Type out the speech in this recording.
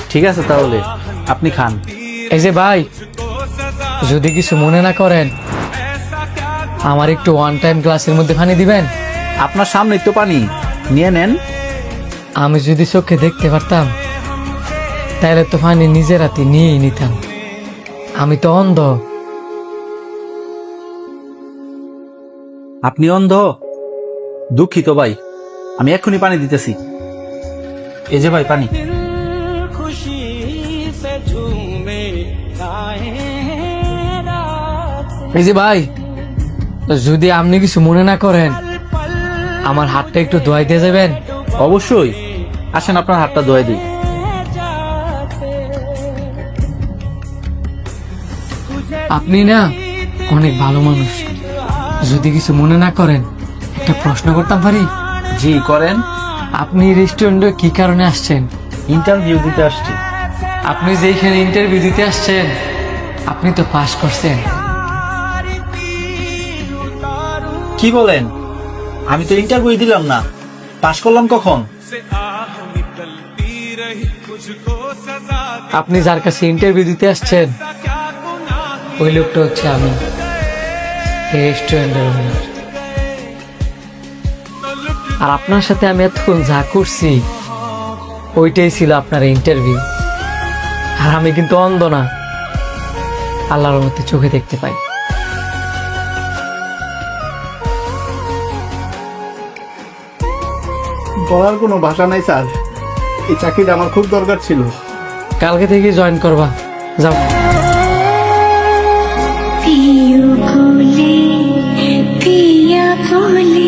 ঠিক আছে তাহলে আপনি খান। এই যে ভাই, যদি কিছু মনে না করেন, আমার একটু ওয়ান টাইম গ্লাসের মধ্যে পানি দিবেন। আপনার সামনেই তো পানি, নিয়ে নেন। আমি যদি চোখে দেখতে পারতাম তাহলে তো পানি নিজের হাতে নিয়েই নিতাম। আমি তো অন্ধ। আপনি অন্ধ? দুঃখিত ভাই, আমি এক্ষুনি পানি দিতেছি। এই যে ভাই পানি। এই যে ভাই, যদি আপনি কিছু মনে না করেন, আমার হাতটা একটু ধোয়াই দিয়ে যাবেন। অবশ্যই, আসেন আপনার হাতটা ধোয়াই দিই। আপনি না অনেক ভালো মানুষ। যদি কিছু মনে না করেন, একটা প্রশ্ন করতাম পারি? জি করেন। আপনি রেস্টুরেন্টে কি কারণে আসছেন? ইন্টারভিউ দিতে আসছি। আপনি যেখানে ইন্টারভিউ দিতে আসছেন, আপনি তো পাস করছেন। কি বলেন? আমি তো ইন্টারভিউ দিলাম না, পাশ করলাম কখন? আপনি যার কাছে ইন্টারভিউ দিতে আসছেন, ওই লোকটা হচ্ছে আমি, এই রেস্টুরেন্টের ওনার। আর আপনার সাথে আমি এতক্ষণ যা করছি, ওইটাই ছিল আপনার ইন্টারভিউ। আর আমি কিন্তু অন্ধ না, আল্লাহর রহমতে চোখে দেখতে পাই। বলার কোনো ভাষা নাই স্যার, এই চাকরিটা আমার খুব দরকার ছিল। কালকে থেকে জয়েন করবা, যাও। पिया बोले